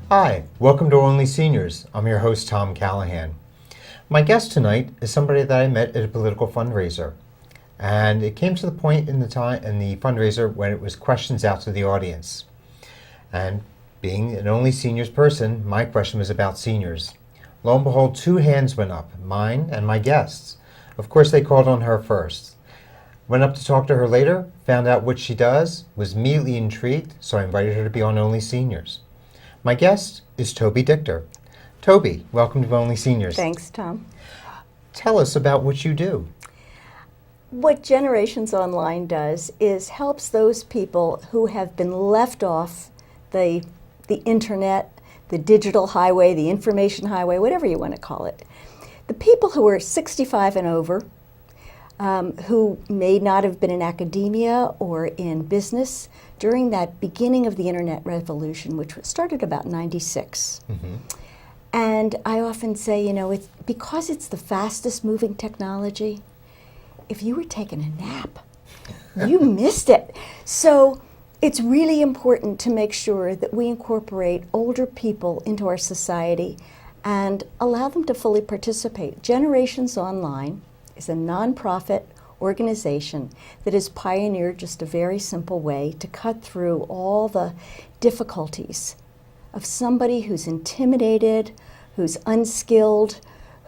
Hi, welcome to Only Seniors. I'm your host, Tom Callahan. My guest tonight is somebody that I met at a political fundraiser. And it came to the point in the fundraiser when it was questions out to the audience. And being an Only Seniors person, my question was about seniors. Lo and behold, two hands went up, mine and my guest's. Of course, they called on her first. Went up to talk to her later, found out what she does, was immediately intrigued, so I invited her to be on Only Seniors. My guest is Tobey Dichter. Tobey, welcome to Only Seniors. Thanks, Tom. Tell us about what you do. What Generations Online does is helps those people who have been left off the internet, the digital highway, the information highway, whatever you want to call it. The people who are 65 and over, who may not have been in academia or in business during that beginning of the internet revolution, which started about 96. Mm-hmm. And I often say, it's because it's the fastest moving technology. If you were taking a nap, you missed it. So it's really important to make sure that we incorporate older people into our society and allow them to fully participate. Generations Online is a nonprofit organization that has pioneered just a very simple way to cut through all the difficulties of somebody who's intimidated, who's unskilled,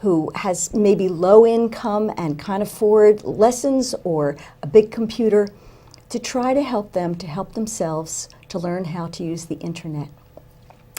who has maybe low income and can't afford lessons or a big computer, to try to help them to help themselves to learn how to use the internet.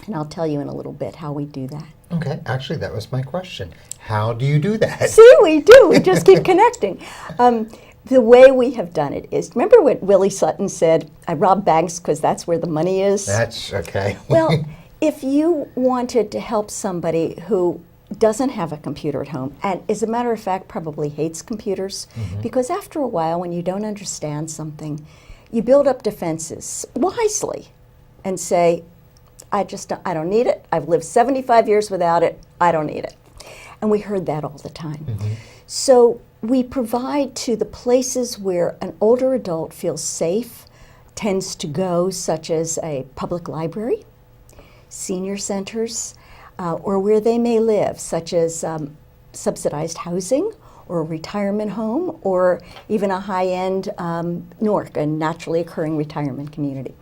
And I'll tell you in a little bit how we do that. Okay, actually that was my question. How do you do that? See, we do. We just keep connecting. The way we have done it is, remember what Willie Sutton said, I rob banks because that's where the money is? That's okay. Well, if you wanted to help somebody who doesn't have a computer at home, and as a matter of fact probably hates computers, because after a while when you don't understand something, you build up defenses wisely and say, I don't need it. I've lived 75 years without it. I don't need it. And we heard that all the time. Mm-hmm. So we provide to the places where an older adult feels safe, tends to go, such as a public library, senior centers, or where they may live, such as subsidized housing or a retirement home, or even a high-end NORC, a naturally occurring retirement community.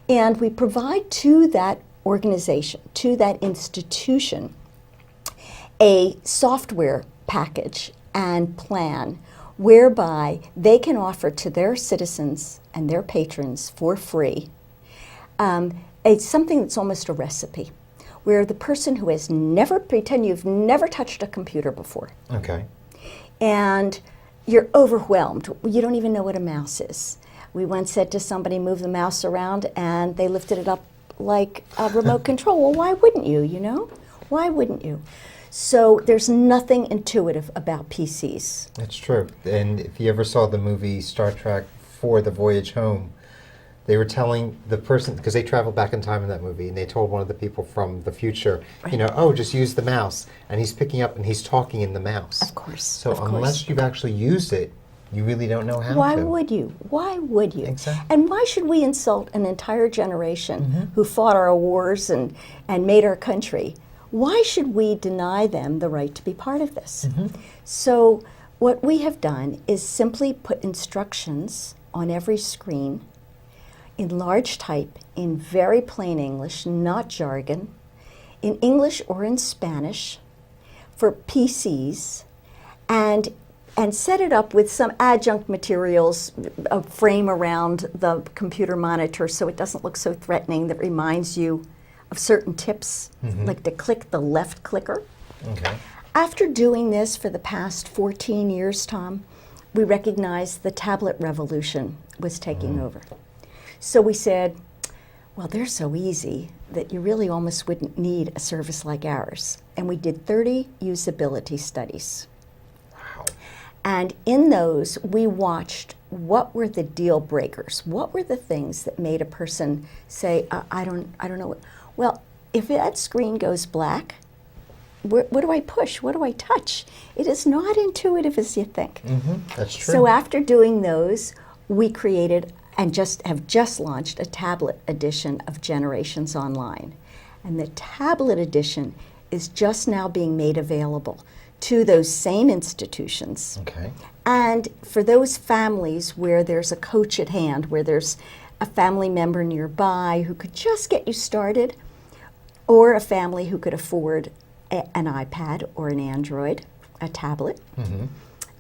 And we provide to that organization, to that institution, a software package and plan whereby they can offer to their citizens and their patrons for free something that's almost a recipe, where the person who has pretend you've never touched a computer before. Okay. And you're overwhelmed. You don't even know what a mouse is. We once said to somebody, move the mouse around, and they lifted it up like a remote control. Well, why wouldn't you, Why wouldn't you? So there's nothing intuitive about PCs. That's true. And if you ever saw the movie Star Trek IV: The Voyage Home, they were telling the person, because they traveled back in time in that movie, and they told one of the people from the future, right, just use the mouse. And he's picking up and he's talking in the mouse. Of course. So unless you've actually used it, you really don't know how Why to. would you? Why would you? Exactly. And why should we insult an entire generation who fought our wars and made our country? Why should we deny them the right to be part of this? So what we have done is simply put instructions on every screen in large type, in very plain English, not jargon, in English or in Spanish for PCs, and set it up with some adjunct materials, a frame around the computer monitor so it doesn't look so threatening, that reminds you of certain tips, like to click the left clicker. Okay. After doing this for the past 14 years, Tom, we recognized the tablet revolution was taking over. So we said, well, they're so easy that you really almost wouldn't need a service like ours. And we did 30 usability studies. Wow. And in those, we watched what were the deal breakers. What were the things that made a person say, I don't know. Well, if that screen goes black, what do I push? What do I touch? It is not intuitive as you think. That's true. So after doing those, we created and have just launched a tablet edition of Generations Online. And the tablet edition is just now being made available to those same institutions. Okay. And for those families where there's a coach at hand, where there's a family member nearby who could just get you started, or a family who could afford an iPad or an Android, a tablet,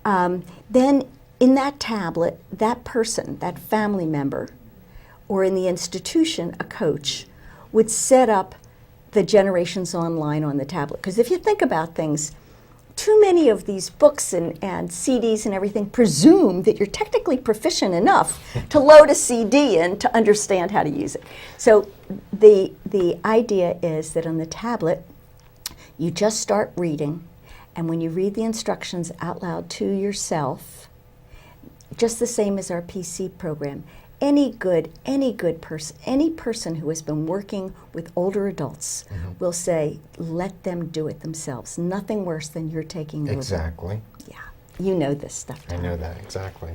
then in that tablet, that person, that family member, or in the institution, a coach, would set up the Generations Online on the tablet. Because if you think about things, too many of these books and CDs and everything presume that you're technically proficient enough to load a CD in to understand how to use it. So the idea is that on the tablet, you just start reading, and when you read the instructions out loud to yourself, just the same as our PC program, any person who has been working with older adults will say, let them do it themselves. Nothing worse than you're taking over. Exactly. Yeah, you know this stuff, Tom. I know that, exactly.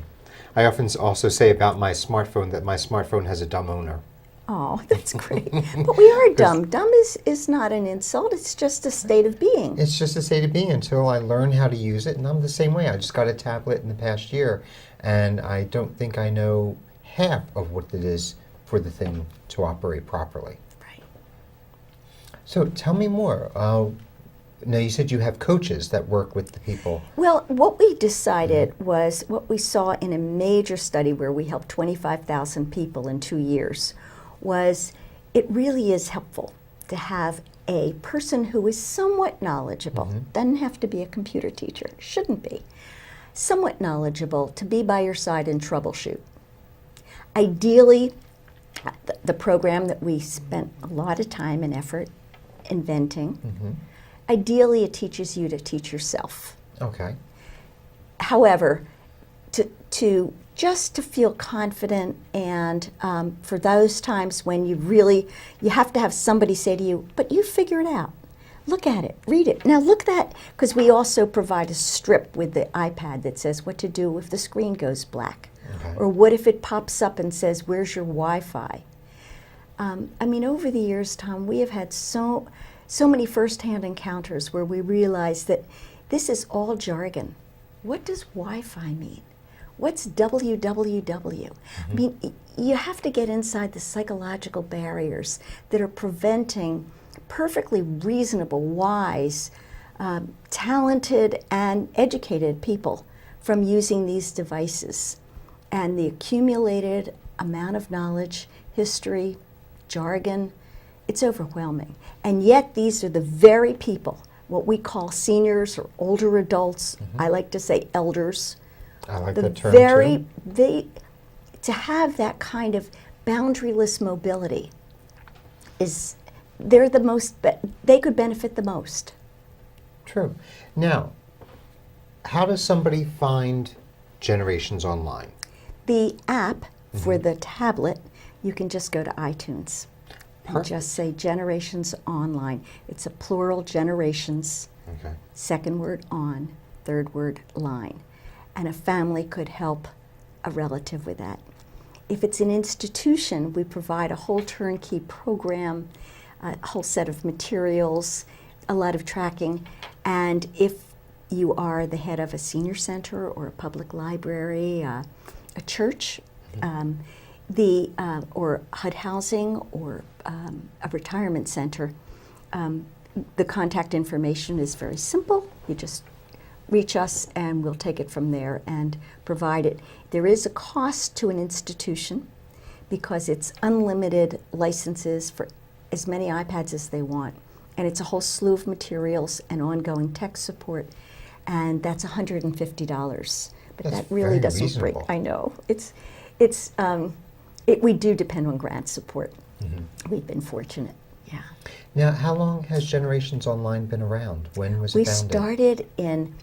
I often also say about my smartphone that my smartphone has a dumb owner. Oh, that's great. But we are dumb. Dumb is not an insult. It's just a state of being. It's just a state of being until I learn how to use it, and I'm the same way. I just got a tablet in the past year, and I don't think I know half of what it is for the thing to operate properly. Right. So tell me more. Now you said you have coaches that work with the people. Well, what we decided was what we saw in a major study where we helped 25,000 people in 2 years was it really is helpful to have a person who is somewhat knowledgeable, doesn't have to be a computer teacher, shouldn't be, somewhat knowledgeable to be by your side and troubleshoot. Ideally, the program that we spent a lot of time and effort inventing, ideally it teaches you to teach yourself. Okay. However, to just to feel confident and for those times when you have to have somebody say to you, but you figure it out. Look at it, read it. Now look at that, because we also provide a strip with the iPad that says what to do if the screen goes black. Okay. Or what if it pops up and says, where's your Wi-Fi? I mean, over the years, Tom, we have had so many firsthand encounters where we realize that this is all jargon. What does Wi-Fi mean? What's www? I mean, you have to get inside the psychological barriers that are preventing perfectly reasonable, wise, talented, and educated people from using these devices. And the accumulated amount of knowledge, history, jargon, it's overwhelming. And yet these are the very people, what we call seniors or older adults, I like to say elders. I like that term too. To have that kind of boundaryless mobility they could benefit the most. True. Now, how does somebody find Generations Online? The app for the tablet, you can just go to iTunes and just say Generations Online. It's a plural, generations, second word on, third word line. And a family could help a relative with that. If it's an institution, we provide a whole turnkey program, a whole set of materials, a lot of tracking. And if you are the head of a senior center or a public library, a church, or HUD housing or a retirement center, the contact information is very simple. You just reach us and we'll take it from there and provide it. There is a cost to an institution because it's unlimited licenses for as many iPads as they want. And it's a whole slew of materials and ongoing tech support. And that's $150. But That's that really very doesn't reasonable. break. I know. We do depend on grant support. We've been fortunate. Yeah. Now, how long has Generations Online been around? When was it We founded? started in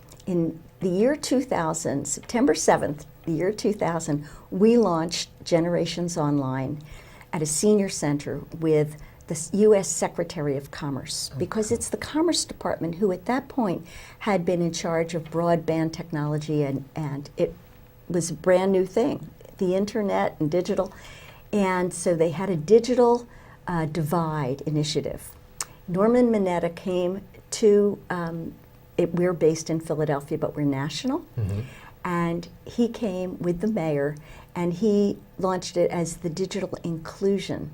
the year 2000, September 7th, the year 2000, we launched Generations Online at a senior center with the U.S. Secretary of Commerce, because it's the Commerce Department who at that point had been in charge of broadband technology, and it was a brand new thing, the internet and digital. And so they had a digital divide initiative. Norman Mineta came to, we're based in Philadelphia, but we're national. Mm-hmm. And he came with the mayor, and he launched it as the Digital Inclusion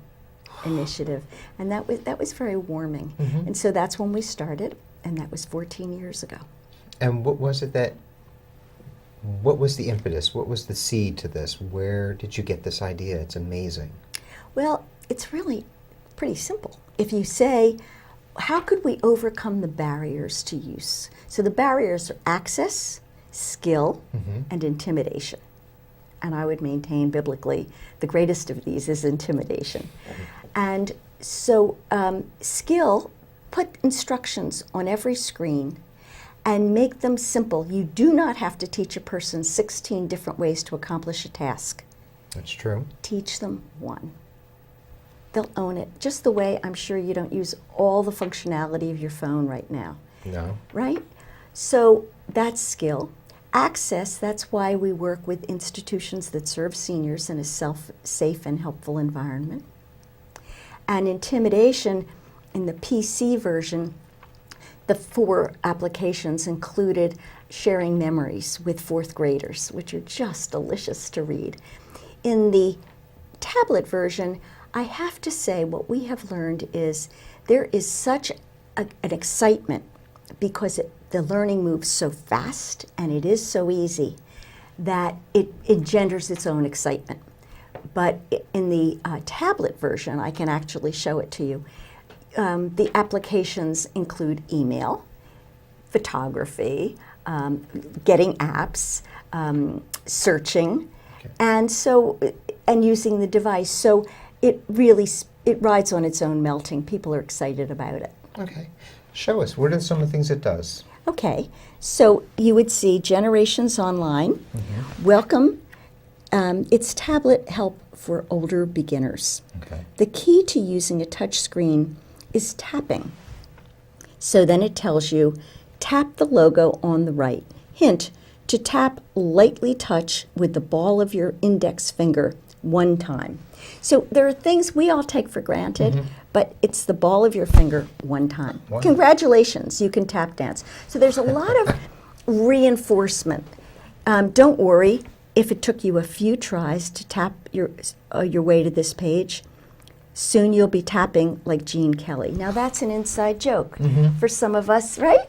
Initiative. And that was very warming. Mm-hmm. And so that's when we started, and that was 14 years ago. And what was the impetus? What was the seed to this? Where did you get this idea? It's amazing. Well, it's really pretty simple. If you say, how could we overcome the barriers to use? So the barriers are access, skill, Mm-hmm. and intimidation. And I would maintain biblically the greatest of these is intimidation. And so skill, put instructions on every screen and make them simple. You do not have to teach a person 16 different ways to accomplish a task. That's true. Teach them one. They'll own it, just the way I'm sure you don't use all the functionality of your phone right now. No. Right? So that's skill. Access, that's why we work with institutions that serve seniors in a safe and helpful environment. And intimidation, in the PC version, the 4 applications included sharing memories with 4th graders, which are just delicious to read. In the tablet version, I have to say what we have learned is there is such an excitement because the learning moves so fast and it is so easy that it engenders its own excitement. But in the tablet version, I can actually show it to you. The applications include email, photography, getting apps, searching, okay. and using the device. So it rides on its own melting. People are excited about it. Okay. Show us. What are some of the things it does? Okay, so you would see Generations Online, Mm-hmm. Welcome. It's tablet help for older beginners. Okay. The key to using a touch screen is tapping. So then it tells you, tap the logo on the right. Hint, to tap, lightly touch with the ball of your index finger one time. So there are things we all take for granted, Mm-hmm. but it's the ball of your finger one time. Wow. Congratulations, you can tap dance. So there's a lot of reinforcement. Don't worry if it took you a few tries to tap your way to this page. Soon you'll be tapping like Gene Kelly. Now that's an inside joke Mm-hmm. for some of us, right?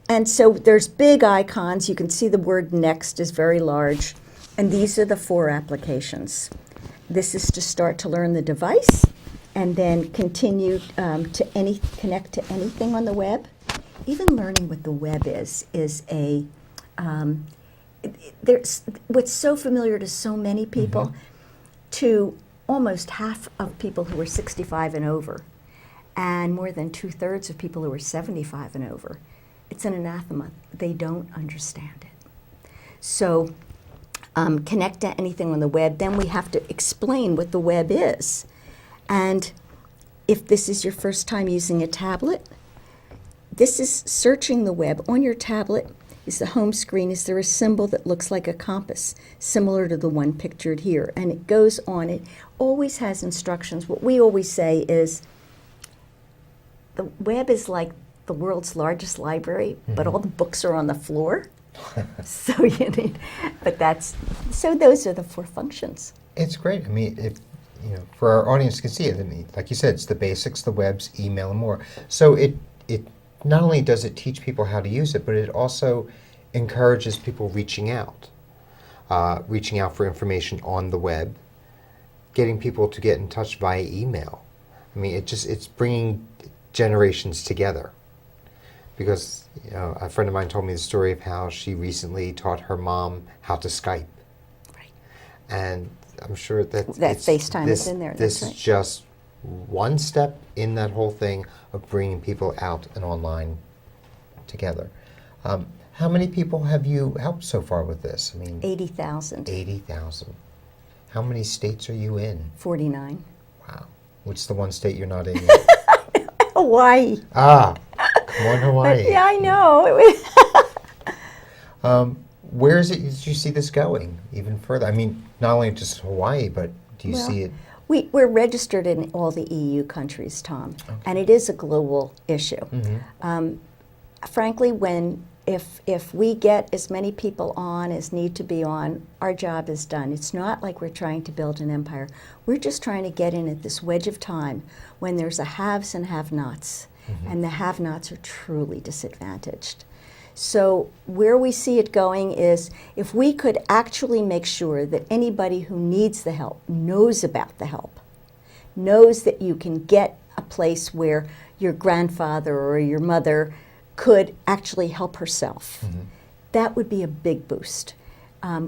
And so there's big icons. You can see the word next is very large. And these are the 4 applications. This is to start to learn the device and then continue to connect to anything on the web. Even learning what the web is a, there's what's so familiar to so many people, Mm-hmm. to almost half of people who are 65 and over, and more than 2/3 of people who are 75 and over. It's an anathema. They don't understand it. So connect to anything on the web, then we have to explain what the web is. And if this is your first time using a tablet, this is searching the web. On your tablet is the home screen. Is there a symbol that looks like a compass, similar to the one pictured here? And it goes on. It always has instructions. What we always say is the web is like the world's largest library, but all the books are on the floor. So you need, so those are the 4 functions. It's great. I mean, for our audience can see it. I mean, like you said, it's the basics, the webs, email, and more. So it not only does it teach people how to use it, but it also encourages people reaching out for information on the web, getting people to get in touch via email. I mean, it's bringing generations together. Because a friend of mine told me the story of how she recently taught her mom how to Skype. Right. And I'm sure that FaceTime is in there. This That's right. is just one step in that whole thing of bringing people out and online together. How many people have you helped so far with this? I mean, 80,000. 80,000. How many states are you in? 49. Wow. What's the one state you're not in yet? Hawaii. Come on, Hawaii. But, yeah, I know. Where is it? Did you see this going even further? I mean, not only just Hawaii, but do you see it? We're registered in all the EU countries, Tom, and it is a global issue. Frankly, if we get as many people on as need to be on, our job is done. It's not like we're trying to build an empire. We're just trying to get in at this wedge of time when there's a haves and have-nots, and the have-nots are truly disadvantaged. So where we see it going is if we could actually make sure that anybody who needs the help knows about the help, knows that you can get a place where your grandfather or your mother could actually help herself. That would be a big boost.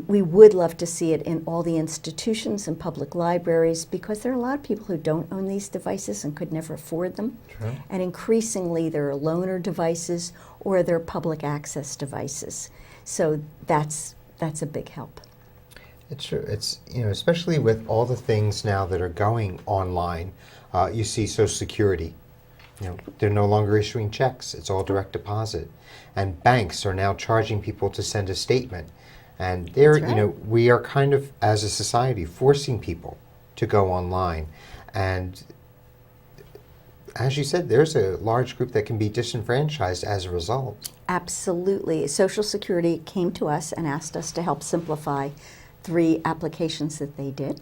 We would love to see it in all the institutions and public libraries because there are a lot of people who don't own these devices and could never afford them. True. And increasingly there are loaner devices or they're public access devices. So that's a big help. It's true. It's, especially with all the things now that are going online, you see Social Security. They're no longer issuing checks. It's all direct deposit. And banks are now charging people to send a statement. And they're, That's right. we are kind of, as a society, forcing people to go online. And as you said, there's a large group that can be disenfranchised as a result. Absolutely. Social Security came to us and asked us to help simplify 3 applications that they did.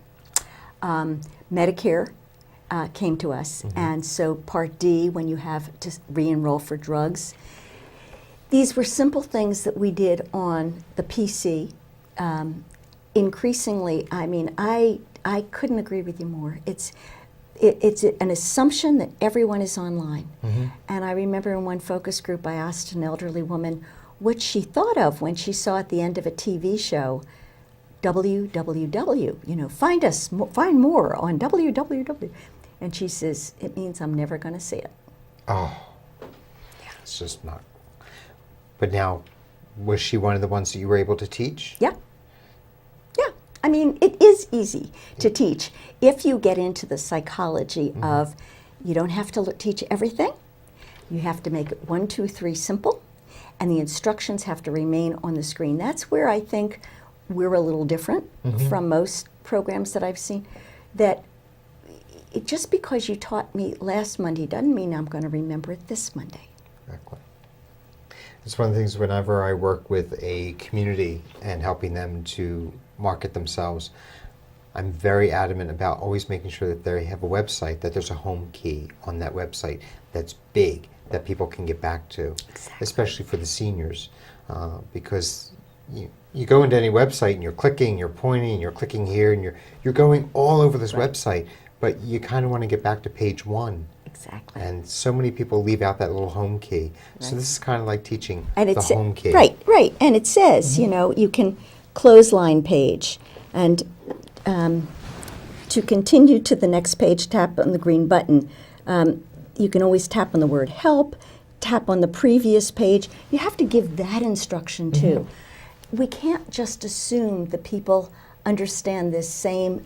Medicare came to us, and so Part D, when you have to re-enroll for drugs, these were simple things that we did on the PC. Increasingly, I couldn't agree with you more. It's an assumption that everyone is online. And I remember in one focus group I asked an elderly woman what she thought of when she saw at the end of a TV show, www, find more on www. And she says, it means I'm never going to see it. Oh, it's just not. But now, was she one of the ones that you were able to teach? Yeah. Yeah. It is easy to teach if you get into the psychology of you don't have to teach everything. You have to make it 1, 2, 3 simple, and the instructions have to remain on the screen. That's where I think we're a little different from most programs that I've seen. That just because you taught me last Monday doesn't mean I'm going to remember it this Monday. Exactly. It's one of the things whenever I work with a community and helping them to market themselves, I'm very adamant about always making sure that they have a website, that there's a home key on that website that's big, that people can get back to, especially for the seniors. Because you go into any website and you're clicking, you're pointing, and you're clicking here, and you're going all over this website, but you kind of want to get back to page 1. Exactly. And so many people leave out that little home key. So this is kind of like teaching And the home key. Right. And it says, you can clothesline page. And to continue to the next page, tap on the green button. You can always tap on the word help, tap on the previous page. You have to give that instruction too. We can't just assume that people understand this same,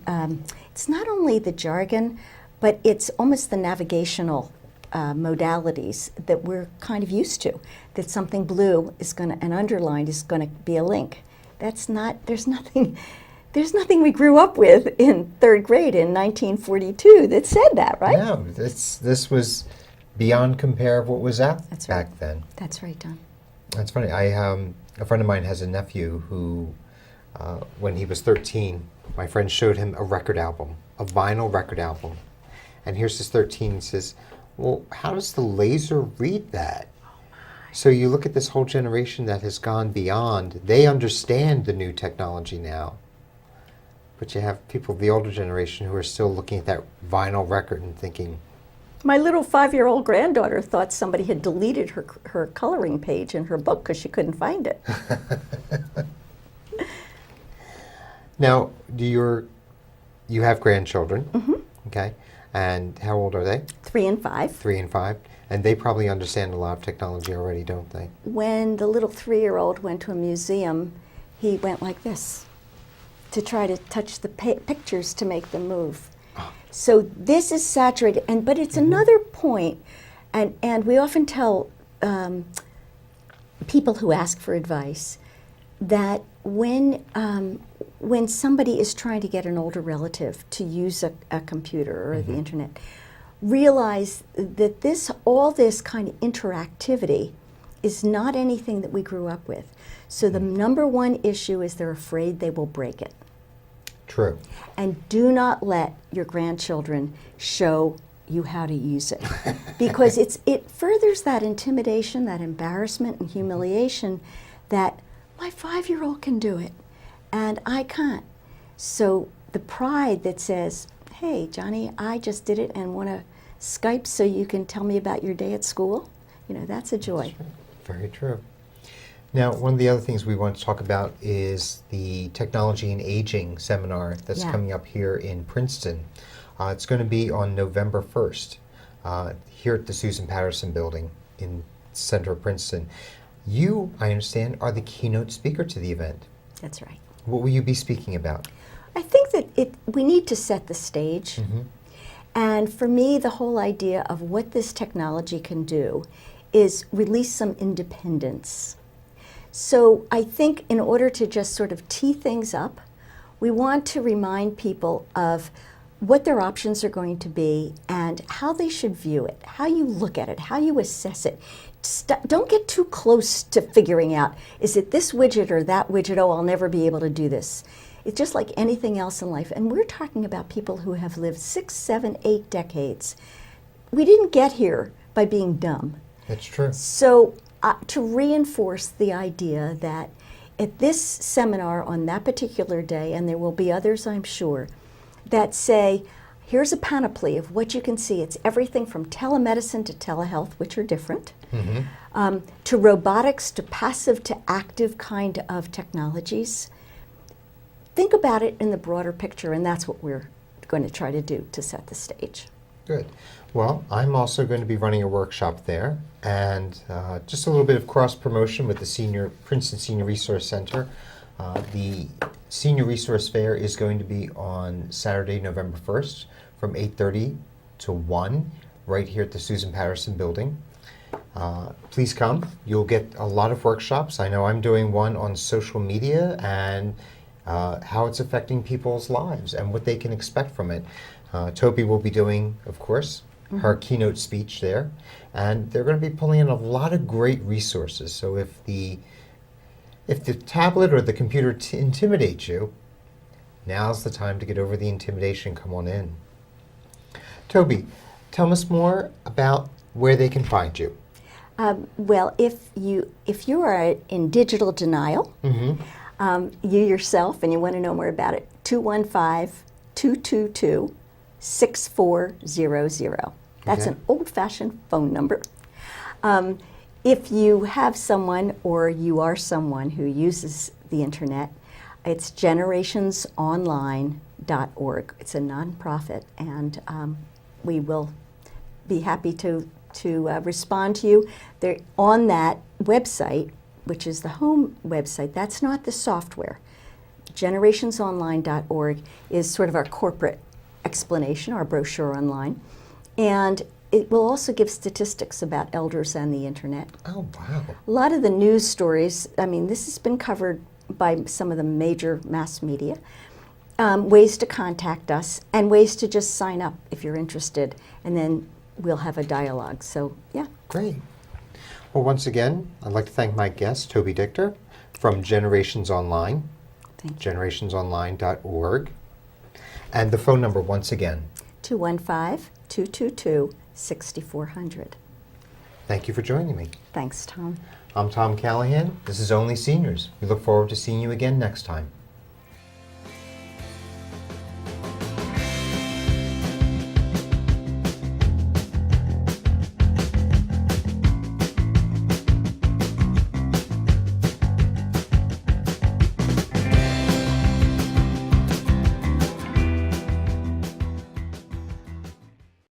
it's not only the jargon, but it's almost the navigational modalities that we're kind of used to, that something blue is going to, and underlined is going to be a link. There's nothing we grew up with in 3rd grade in 1942 that said that, right? No, this was beyond compare of what was out That's back right. then. That's right, Don. That's funny. A friend of mine has a nephew who, when he was 13, my friend showed him a record album, a vinyl record album. And here's his 13, he says, well, how does the laser read that? So you look at this whole generation that has gone beyond, they understand the new technology now. But you have people, the older generation, who are still looking at that vinyl record and thinking. My little 5-year-old granddaughter thought somebody had deleted her coloring page in her book because she couldn't find it. Now, you have grandchildren, okay? And how old are they? 3 and 5. 3 and 5. And they probably understand a lot of technology already, don't they? When the little 3-year-old went to a museum, he went like this to try to touch the pictures to make them move. Oh. So this is saturated, but it's another point, and we often tell people who ask for advice that when when somebody is trying to get an older relative to use a computer or the internet, realize that all this kind of interactivity is not anything that we grew up with. So the number one issue is they're afraid they will break it. True. And do not let your grandchildren show you how to use it, because it furthers that intimidation, that embarrassment and humiliation that my 5-year-old can do it and I can't. So the pride that says, hey, Johnny, I just did it and want to Skype so you can tell me about your day at school, that's a joy. That's very true. Now, one of the other things we want to talk about is the Technology and Aging seminar that's coming up here in Princeton. It's going to be on November 1st here at the Susan Patterson Building in the center of Princeton. You, I understand, are the keynote speaker to the event. That's right. What will you be speaking about? I think that we need to set the stage. And for me, the whole idea of what this technology can do is release some independence. So I think in order to just sort of tee things up, we want to remind people of what their options are going to be and how they should view it, how you look at it, how you assess it. Don't get too close to figuring out, is it this widget or that widget? Oh, I'll never be able to do this. It's just like anything else in life. And we're talking about people who have lived 6, 7, 8 decades. We didn't get here by being dumb. That's true. So to reinforce the idea that at this seminar on that particular day, and there will be others, I'm sure, that say, here's a panoply of what you can see. It's everything from telemedicine to telehealth, which are different, to robotics, to passive to active kind of technologies. Think about it in the broader picture, and that's what we're going to try to do to set the stage. Good. Well, I'm also going to be running a workshop there, and just a little bit of cross-promotion with the Princeton Senior Resource Center. The Senior Resource Fair is going to be on Saturday, November 1st from 8:30 to 1 right here at the Susan Patterson Building. Please come. You'll get a lot of workshops. I know I'm doing one on social media and how it's affecting people's lives and what they can expect from it. Tobey will be doing, of course, her keynote speech there, and they're going to be pulling in a lot of great resources. So if the tablet or the computer intimidates you, now's the time to get over the intimidation. Come on in. Tobey, tell us more about where they can find you. Well, if you are in digital denial, you yourself, and you want to know more about it, 215-222-6400. That's an old-fashioned phone number. If you have someone or you are someone who uses the internet, it's generationsonline.org. It's a nonprofit, and we will be happy to respond to you. They're on that website, which is the home website. That's not the software. Generationsonline.org is sort of our corporate explanation, our brochure online. And it will also give statistics about elders and the internet. Oh, wow. A lot of the news stories, this has been covered by some of the major mass media. Ways to contact us and ways to just sign up if you're interested, and then we'll have a dialogue. So, yeah. Great. Well, once again, I'd like to thank my guest, Tobey Dichter, from Generations Online, generationsonline.org. And the phone number, once again, 215-222-6400. Thank you for joining me. Thanks, Tom. I'm Tom Callahan. This is Only Seniors. We look forward to seeing you again next time.